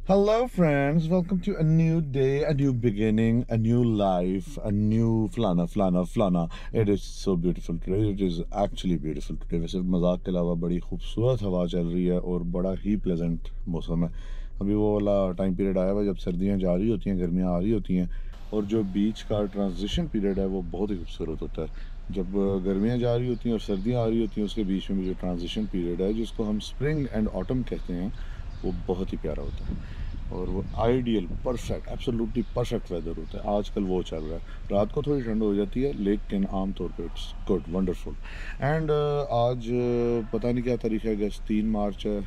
Hello, friends. Welcome to a new day, a new beginning, a new life, a new flana, flana, flana. It is so beautiful today. It is actually beautiful today. वैसे मजाक के अलावा बड़ी खूबसूरत हवा चल रही है और बड़ा ही प्लेजेंट मौसम है। अभी वो वाला टाइम पीरियड आया हुआ जब सर्दियाँ जा रही होती हैं, गर्मियाँ आ रही होती हैं, और जो बीच का ट्रांजिशन पीरियड है वो बहुत ही खूबसूरत होता है। जब गर्मियाँ जा रही होती हैं और सर्दियाँ आ रही होती हैं, उसके बीच में भी जो ट्रांजिशन पीरियड है जिसको हम स्प्रिंग एंड ऑटम कहते हैं, वो बहुत ही प्यारा होता है और वो ideal, perfect, absolutely perfect weather होता है। आजकल वो चल रहा है। रात को थोड़ी ठंड हो जाती है लेकिन आम तौर पे इट्स गुड, वंडरफुल। एंड आज पता नहीं क्या तारीख है, अगस्त 3 मार्च है,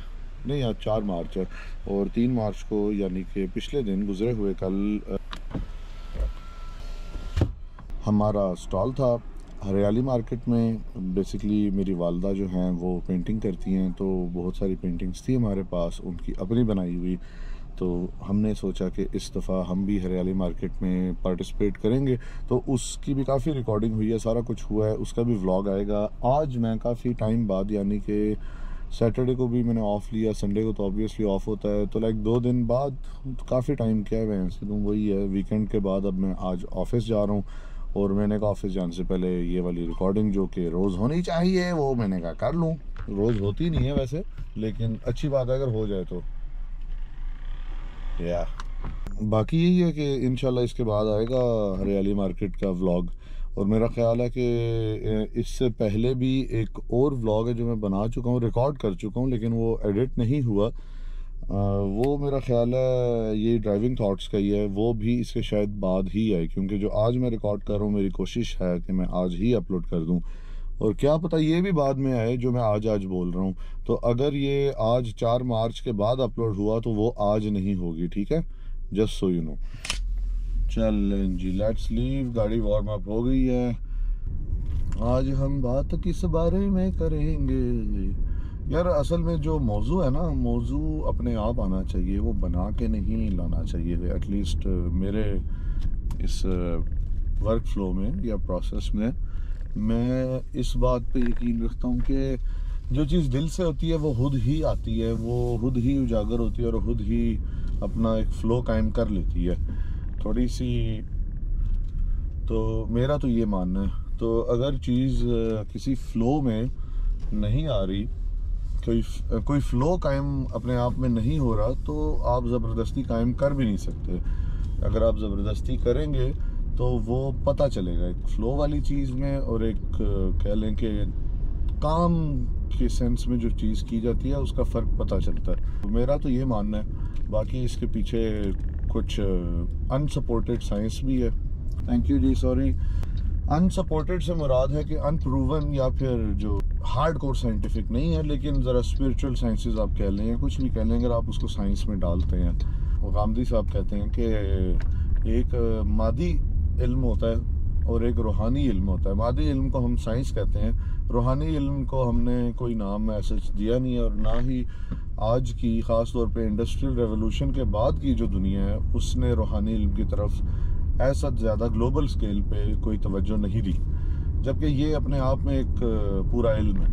नहीं आज 4 मार्च है। और 3 मार्च को यानी कि पिछले दिन गुजरे हुए कल हमारा स्टॉल था हरियाली मार्केट में। बेसिकली मेरी वालदा जो हैं वो पेंटिंग करती हैं, तो बहुत सारी पेंटिंग्स थी हमारे पास, उनकी अपनी बनाई हुई। तो हमने सोचा कि इस दफ़ा हम भी हरियाली मार्केट में पार्टिसिपेट करेंगे, तो उसकी भी काफ़ी रिकॉर्डिंग हुई है, सारा कुछ हुआ है, उसका भी व्लॉग आएगा। आज मैं काफ़ी टाइम बाद, यानी कि सैटरडे को भी मैंने ऑफ़ लिया, संडे को तो ऑब्वियसली ऑफ होता है, तो लाइक 2 दिन बाद, काफ़ी टाइम क्या है वैसे तो वही है, वीकेंड के बाद अब मैं आज ऑफिस जा रहा हूँ। और मैंने कहा ऑफिस जाने से पहले ये वाली रिकॉर्डिंग जो कि रोज़ होनी चाहिए वो मैंने कहा कर लूँ। रोज़ होती नहीं है वैसे, लेकिन अच्छी बात है अगर हो जाए तो। या बाकी यही है कि इंशाल्लाह इसके बाद आएगा हरियाली मार्केट का व्लॉग। और मेरा ख्याल है कि इससे पहले भी एक और व्लॉग है जो मैं बना चुका हूँ, रिकॉर्ड कर चुका हूँ, लेकिन वो एडिट नहीं हुआ। वो मेरा ख्याल है ये ड्राइविंग थॉट्स का ही है, वो भी इसके शायद बाद ही है, क्योंकि जो आज मैं रिकॉर्ड कर रहा हूँ मेरी कोशिश है कि मैं आज ही अपलोड कर दूँ। और क्या पता ये भी बाद में आए जो मैं आज बोल रहा हूँ। तो अगर ये आज 4 मार्च के बाद अपलोड हुआ तो वो आज नहीं होगी, ठीक है, जस्ट सो यू नो। चल जी, लेट्स लीव। गाड़ी वार्म अप हो गई है। आज हम बात किस बारे में करेंगे यार? असल में जो मौजू है ना, मौजू अपने आप आना चाहिए, वो बना के नहीं लाना चाहिए। एटलीस्ट मेरे इस वर्क फ्लो में या प्रोसेस में मैं इस बात पे यकीन रखता हूँ कि जो चीज़ दिल से होती है वो खुद ही आती है, वो खुद ही उजागर होती है और खुद ही अपना एक फ़्लो कायम कर लेती है थोड़ी सी। तो मेरा तो ये मानना है। तो अगर चीज़ किसी फ़्लो में नहीं आ रही, कोई फ़्लो कायम अपने आप में नहीं हो रहा, तो आप ज़बरदस्ती कायम कर भी नहीं सकते। अगर आप ज़बरदस्ती करेंगे तो वो पता चलेगा एक फ़्लो वाली चीज़ में, और एक कह लें कि काम के सेंस में जो चीज़ की जाती है उसका फ़र्क पता चलता है। तो मेरा तो ये मानना है। बाकी इसके पीछे कुछ अनसपोर्टेड साइंस भी है। Thank you ji, sorry. Unsupported से मुराद है कि अनप्रूवन या फिर जो हार्ड कोर साइंटिफिक नहीं है, लेकिन ज़रा स्पिरिचुअल साइंसेस आप कह लें या कुछ भी कह लें, अगर आप उसको साइंस में डालते हैं। वो गांधी साहब कहते हैं कि एक मादी इल्म होता है और एक रूहानी इल्म होता है। मादी इल्म को हम साइंस कहते हैं, रूहानी इल्म को हमने कोई नाम ऐसा दिया नहीं है, और ना ही आज की ख़ास तौर पे इंडस्ट्रियल रेवोल्यूशन के बाद की जो दुनिया है उसने रूहानी इल्म की तरफ ऐसा ज़्यादा ग्लोबल स्केल पे कोई तवज्जो नहीं दी, जबकि ये अपने आप में एक पूरा इल्म है।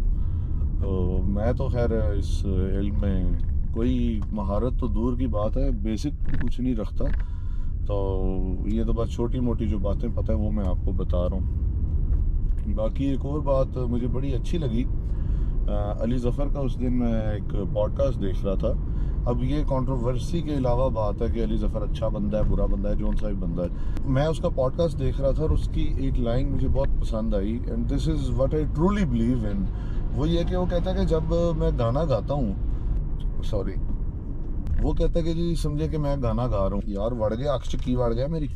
तो मैं तो खैर इस इल्म में कोई महारत तो दूर की बात है, बेसिक कुछ नहीं रखता। तो ये तो बस छोटी मोटी जो बातें पता है वो मैं आपको बता रहा हूँ। बाकी एक और बात मुझे बड़ी अच्छी लगी, अली ज़फ़र का उस दिन मैं एक पॉडकास्ट देख रहा था। अब ये कंट्रोवर्सी के अलावा बात है कि अली ज़फ़र अच्छा बंदा है, बुरा बंदा है, जौन सा भी बंदा है। मैं उसका पॉडकास्ट देख रहा था और उसकी एक लाइन मुझे बहुत पसंद आई, and this is what I truly believe in. वो ये कि वो कहता है कि जब मैं गाना गाता हूँ, सॉरी, वो कहता है कि जी समझे कि मैं गाना गा रहा हूँ, यार वड़ गया, अक्ष की वड़ गया मेरी,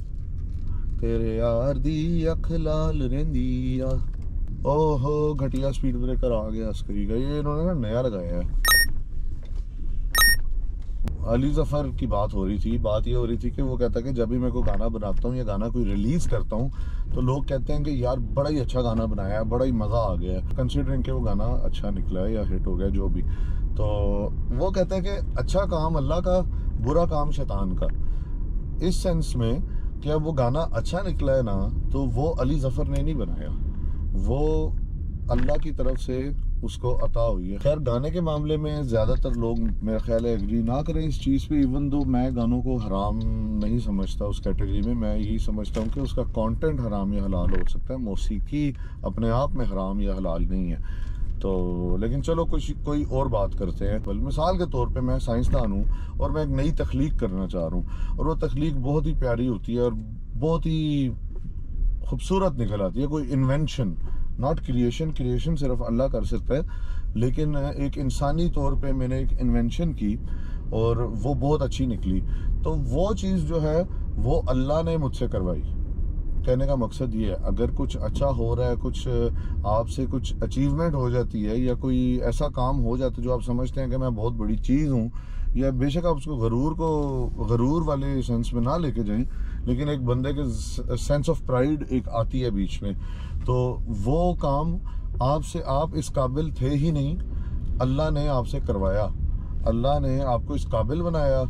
तेरे यार दी अख लाल रेंदी आ। ओहो, घटिया स्पीड ब्रेकर आ गया स्क्रीन का, ये इन्होंने ना नया लगाया है। अली ज़फ़र की बात हो रही थी, बात ये हो रही थी कि वो कहता है कि जब भी मैं कोई गाना बनाता हूँ या गाना कोई रिलीज़ करता हूँ तो लोग कहते हैं कि यार बड़ा ही अच्छा गाना बनाया है, बड़ा ही मज़ा आ गया है, कंसिडरिंग कि वो गाना अच्छा निकला है या हिट हो गया जो भी। तो वो कहता है कि अच्छा काम अल्लाह का, बुरा काम शैतान का, इस सेंस में कि अब वो गाना अच्छा निकला है ना, तो वो अली ज़फ़र ने नहीं बनाया, वो अल्लाह की तरफ से उसको अता हुई है। खैर गाने के मामले में ज़्यादातर लोग मेरा ख्याल है एग्री ना करें इस चीज़ पे, इवन दो मैं गानों को हराम नहीं समझता उस कैटेगरी में। मैं यही समझता हूँ कि उसका कंटेंट हराम या हलाल हो सकता है, मौसीकी अपने आप में हराम या हलाल नहीं है। तो लेकिन चलो कोई और बात करते हैं। मिसाल के तौर पे मैं साइंसदान हूँ और मैं एक नई तख्लीक करना चाह रहा हूँ, और वो तख्लीक बहुत ही प्यारी होती है और बहुत ही खूबसूरत निकल आती है। कोई इन्वेंशन, नॉट क्रिएशन, क्रिएशन सिर्फ अल्लाह कर सकता है, लेकिन एक इंसानी तौर पे मैंने एक इन्वेंशन की और वो बहुत अच्छी निकली। तो वो चीज़ जो है वो अल्लाह ने मुझसे करवाई। कहने का मकसद ये है, अगर कुछ अच्छा हो रहा है, कुछ आपसे कुछ अचीवमेंट हो जाती है या कोई ऐसा काम हो जाता है जो आप समझते हैं कि मैं बहुत बड़ी चीज़ हूँ, या बेशक आप उसको गरूर वाले सेंस में ना लेके जाएं, लेकिन एक बंदे के सेंस ऑफ प्राइड एक आती है बीच में, तो वो काम आपसे, आप इस काबिल थे ही नहीं, अल्लाह ने आपसे करवाया, अल्लाह ने आपको इस काबिल बनाया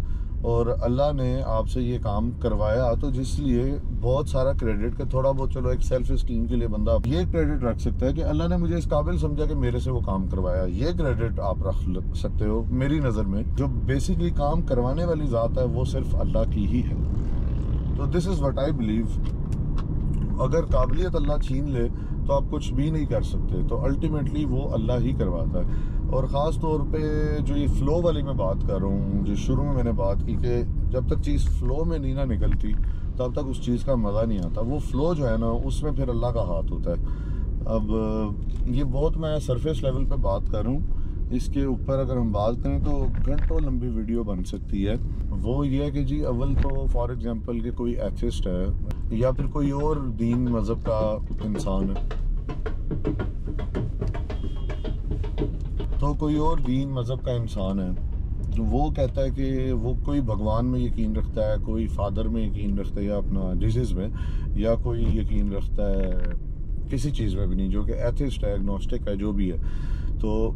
और अल्लाह ने आपसे ये काम करवाया। तो जिसलिए बहुत सारा क्रेडिट का, थोड़ा बहुत चलो एक सेल्फ इस्टीम के लिए बंदा ये क्रेडिट रख सकता है कि अल्लाह ने मुझे इस काबिल समझा कि मेरे से वो काम करवाया। ये क्रेडिट आप रख सकते हो। मेरी नज़र में जो बेसिकली काम करवाने वाली ज़ात है वो सिर्फ अल्लाह की ही है। तो this is what I believe. अगर काबिलियत अल्लाह छीन ले तो आप कुछ भी नहीं कर सकते, तो अल्टीमेटली वो अल्लाह ही करवाता है। और ख़ास तौर पे जो ये फ़्लो वाली मैं बात कर रहा हूँ, जो शुरू में मैंने बात की कि जब तक चीज़ फ़्लो में नहीं ना निकलती तब तक उस चीज़ का मज़ा नहीं आता। वो फ़्लो जो है ना, उसमें फिर अल्लाह का हाथ होता है। अब ये बहुत मैं सरफेस लेवल पे बात कर रहा हूँ, इसके ऊपर अगर हम बात करें तो घंटों लंबी वीडियो बन सकती है। वो ये है कि जी अव्वल तो फॉर एग्जांपल कि कोई एथिस्ट है या फिर कोई और दीन मज़हब का इंसान है, तो कोई और दीन मज़हब का इंसान है, तो वो कहता है कि वो कोई भगवान में यकीन रखता है, कोई फादर में यकीन रखता है या अपना जीसस में, या कोई यकीन रखता है किसी चीज़ में भी नहीं, जो कि एथिस्ट है, एग्नोस्टिक है, जो भी है। तो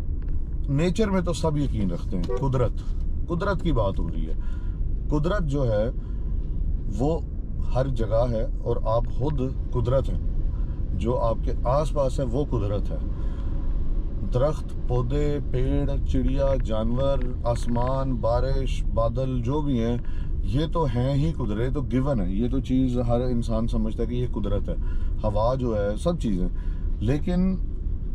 नेचर में तो सब यकीन रखते हैं। कुदरत की बात हो रही है। कुदरत जो है वो हर जगह है और आप खुद कुदरत हैं। जो आपके आसपास है वो कुदरत है। दरख्त, पौधे, पेड़, चिड़िया, जानवर, आसमान, बारिश, बादल जो भी हैं, ये तो हैं ही कुदरत, तो गिवन है। ये तो चीज़ हर इंसान समझता है कि ये कुदरत है। हवा जो है, सब चीज़ें। लेकिन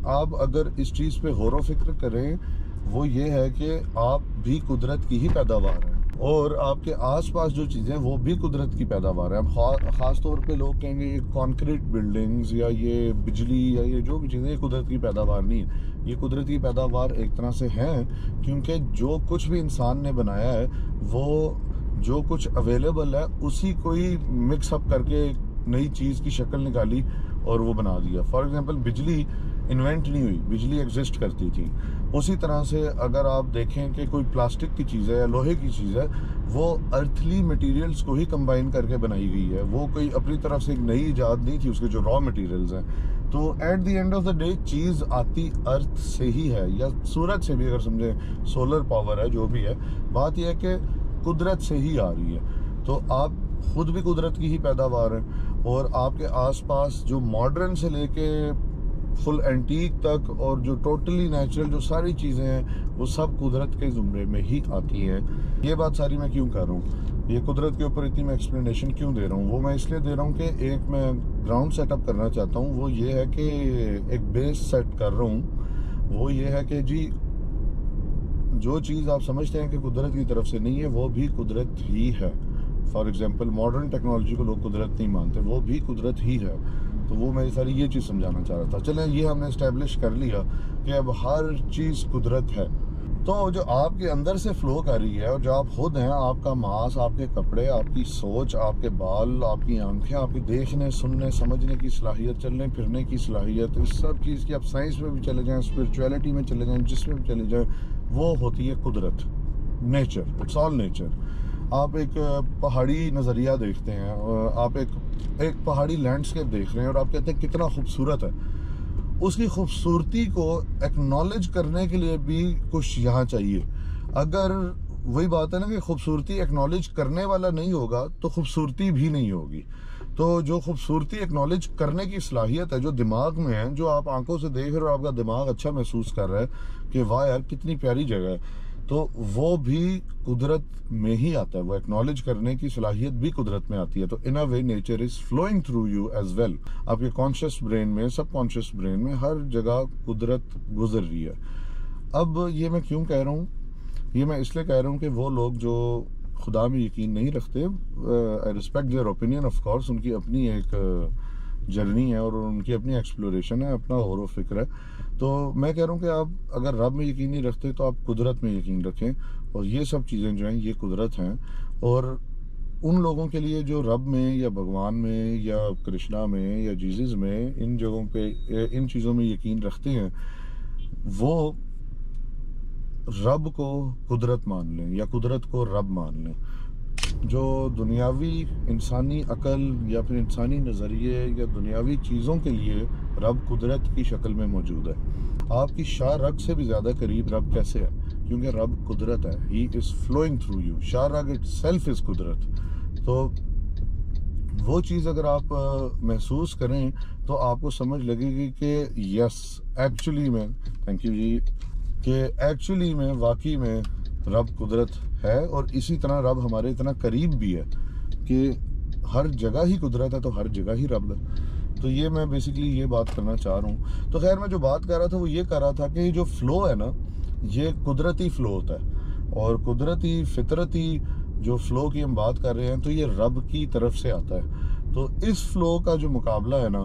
आप अगर इस चीज़ पे गौर व फिक्र करें, वो ये है कि आप भी कुदरत की ही पैदावार हैं और आपके आसपास जो चीज़ें वो भी कुदरत की पैदावार है। अब ख़ास तौर पे लोग कहेंगे ये कंक्रीट बिल्डिंग्स या ये बिजली या ये जो भी चीज़ें, ये कुदरत की पैदावार नहीं है। ये कुदरत की पैदावार एक तरह से है, क्योंकि जो कुछ भी इंसान ने बनाया है वो जो कुछ अवेलेबल है उसी को ही मिक्सअप करके नई चीज़ की शक्ल निकाली और वो बना दिया। फॉर एग्जांपल बिजली इन्वेंट नहीं हुई, बिजली एग्जिस्ट करती थी। उसी तरह से अगर आप देखें कि कोई प्लास्टिक की चीज़ है या लोहे की चीज़ है, वो अर्थली मटेरियल्स को ही कंबाइन करके बनाई गई है। वो कोई अपनी तरफ से एक नई ईजाद नहीं थी, उसके जो रॉ मटेरियल्स हैं। तो at the end of the day चीज़ आती अर्थ से ही है, या सूरज से भी अगर समझें, सोलर पावर है, जो भी है। बात यह है कि कुदरत से ही आ रही है। तो आप खुद भी कुदरत की ही पैदावार हैं और आपके आसपास जो मॉडर्न से लेके फुल एंटीक तक और जो टोटली नेचुरल जो सारी चीज़ें हैं वो सब कुदरत के ज़ुमरे में ही आती हैं। ये बात सारी मैं क्यों कर रहा हूँ, ये कुदरत के ऊपर इतनी मैं एक्सप्लेनेशन क्यों दे रहा हूँ, वो मैं इसलिए दे रहा हूँ कि एक मैं ग्राउंड सेटअप करना चाहता हूँ। वो ये है कि एक बेस सेट कर रहा हूँ। वो ये है कि जी जो चीज़ आप समझते हैं कि कुदरत की तरफ से नहीं है, वो भी कुदरत ही है। फॉर एग्जांपल मॉडर्न टेक्नोलॉजी को लोग कुदरत नहीं मानते, वो भी कुदरत ही है। तो वो मैं सारी ये चीज़ समझाना चाह रहा था। चलें, ये हमने इस्टेब्लिश कर लिया कि अब हर चीज़ कुदरत है। तो जो आपके अंदर से फ्लो कर रही है और जो आप खुद हैं, आपका मांस, आपके कपड़े, आपकी सोच, आपके बाल, आपकी आंखें, आपकी देखने, सुनने, समझने की सलाहियत, चलने फिरने की सलाहियत, इस सब चीज़ की आप साइंस में भी चले जाएँ, स्पिरिचुअलिटी में चले जाएँ, जिसमें भी चले जाएँ, वो होती है कुदरत, नेचर। It's all nature. आप एक पहाड़ी नज़रिया देखते हैं, आप एक पहाड़ी लैंडस्केप देख रहे हैं और आप कहते हैं कितना खूबसूरत है। उसकी खूबसूरती को एक्नॉलेज करने के लिए भी कुछ यहाँ चाहिए। अगर वही बात है ना कि खूबसूरती एक्नॉलेज करने वाला नहीं होगा तो खूबसूरती भी नहीं होगी। तो जो खूबसूरती एक्नॉलेज करने की सलाहियत है जो दिमाग में है, जो आप आंखों से देख रहे हो और आपका दिमाग अच्छा महसूस कर रहा है कि वाह यार कितनी प्यारी जगह है, तो वो भी कुदरत में ही आता है। वो एक्नॉलेज करने की सलाहियत भी कुदरत में आती है। तो in a way nature is flowing through you as well. आपके कॉन्शियस ब्रेन में, सबकॉन्शियस ब्रेन में हर जगह कुदरत गुजर रही है। अब ये मैं क्यों कह रहा हूँ? ये मैं इसलिए कह रहा हूँ कि वो लोग जो खुदा में यकीन नहीं रखते, I respect their opinion of course, उनकी अपनी एक जर्नी है और उनकी अपनी एक्सप्लोरेशन है, अपना गौर व फिक्र है। तो मैं कह रहा हूँ कि आप अगर रब में यकीन नहीं रखते तो आप कुदरत में यकीन रखें, और ये सब चीज़ें जो हैं ये कुदरत हैं। और उन लोगों के लिए जो रब में या भगवान में या कृष्णा में या जीसस में, इन जगहों पे, इन चीज़ों में यकीन रखते हैं, वो रब को कुदरत मान लें या कुदरत को रब मान लें। जो दुनियावी इंसानी अकल या फिर इंसानी नज़रिए या दुनियावी चीज़ों के लिए रब कुदरत की शक्ल में मौजूद है। आपकी शाह रग से भी ज़्यादा करीब रब कैसे है? क्योंकि रब कुदरत है, he is flowing through you. शाह रग इट सेल्फ इज़ कुदरत। तो वो चीज़ अगर आप महसूस करें तो आपको समझ लगेगी कि यस, एक्चुअली में, थैंक यू जी, कि एक्चुअली में वाकई में रब कुदरत है। और इसी तरह रब हमारे इतना करीब भी है कि हर जगह ही कुदरत है तो हर जगह ही रब है। तो ये मैं बेसिकली ये बात करना चाह रहा हूँ। तो खैर, मैं जो बात कर रहा था वो ये कर रहा था कि जो फ़्लो है ना, ये कुदरती फ़्लो होता है। और कुदरती फितरती जो फ़्लो की हम बात कर रहे हैं तो ये रब की तरफ से आता है। तो इस फ़्लो का जो मुकाबला है ना,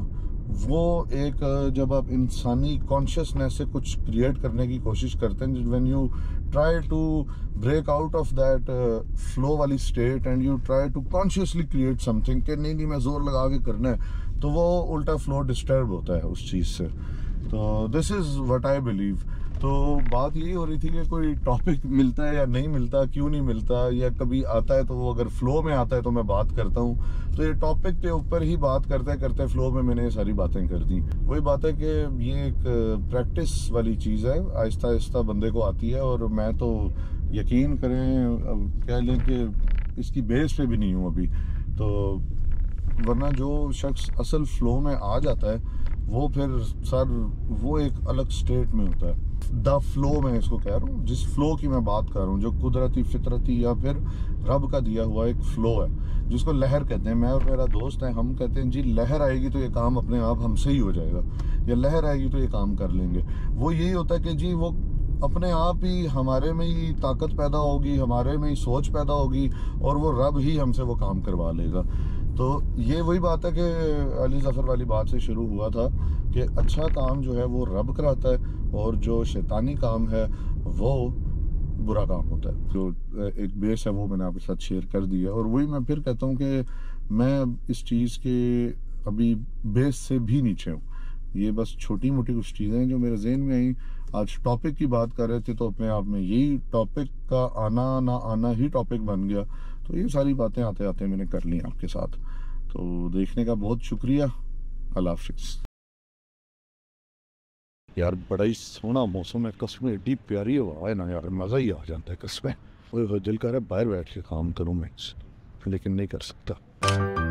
वो एक जब आप इंसानी कॉन्शियसनेस से कुछ क्रिएट करने की कोशिश करते हैं, when you try to break out of that flow वाली state and you try to consciously create something कि नहीं मैं जोर लगा के करना है, तो वो उल्टा फ्लो डिस्टर्ब होता है उस चीज़ से। तो this is what I believe. तो बात यही हो रही थी कि कोई टॉपिक मिलता है या नहीं मिलता, क्यों नहीं मिलता, या कभी आता है तो वो अगर फ्लो में आता है तो मैं बात करता हूँ। तो ये टॉपिक के ऊपर ही बात करते करते फ्लो में मैंने ये सारी बातें कर दी। वही बात है कि ये एक प्रैक्टिस वाली चीज़ है, आहिस्ता आहिस्ता बंदे को आती है। और मैं तो यकीन करें, अब कह लें कि इसकी बेस पे भी नहीं हूँ अभी। तो वरना जो शख्स असल फ्लो में आ जाता है वो फिर सर वो एक अलग स्टेट में होता है। द फ्लो मैं इसको कह रहा हूँ, जिस फ्लो की मैं बात कर रहा हूँ, जो कुदरती फितरती या फिर रब का दिया हुआ एक फ्लो है, जिसको लहर कहते हैं। मैं और मेरा दोस्त है, हम कहते हैं जी लहर आएगी तो ये काम अपने आप हमसे ही हो जाएगा, या लहर आएगी तो ये काम कर लेंगे। वो यही होता है कि जी वो अपने आप ही हमारे में ही ताकत पैदा होगी, हमारे में ही सोच पैदा होगी, और वो रब ही हमसे वो काम करवा लेगा। तो ये वही बात है कि अली ज़फ़र वाली बात से शुरू हुआ था कि अच्छा काम जो है वो रब कराता है, और जो शैतानी काम है वो बुरा काम होता है। जो एक बेस है वो मैंने आपके साथ शेयर कर दिया। और वही मैं फिर कहता हूँ कि मैं इस चीज़ के अभी बेस से भी नीचे हूँ। ये बस छोटी मोटी कुछ चीज़ें हैं जो मेरे जहन में आई। आज टॉपिक की बात कर रहे थे तो अपने आप में यही टॉपिक का आना ना आना ही टॉपिक बन गया। तो ये सारी बातें आते आते मैंने कर ली आपके साथ। तो देखने का बहुत शुक्रिया। अल्लाह हाफ़िज़। यार बड़ा ही सोहना मौसम है, कसमें एड्डी प्यारी हवा है ना यार, मज़ा ही आ जाता है कसमें। वो दिल कर रहा है बाहर बैठ के काम करूँ मैं, लेकिन नहीं कर सकता।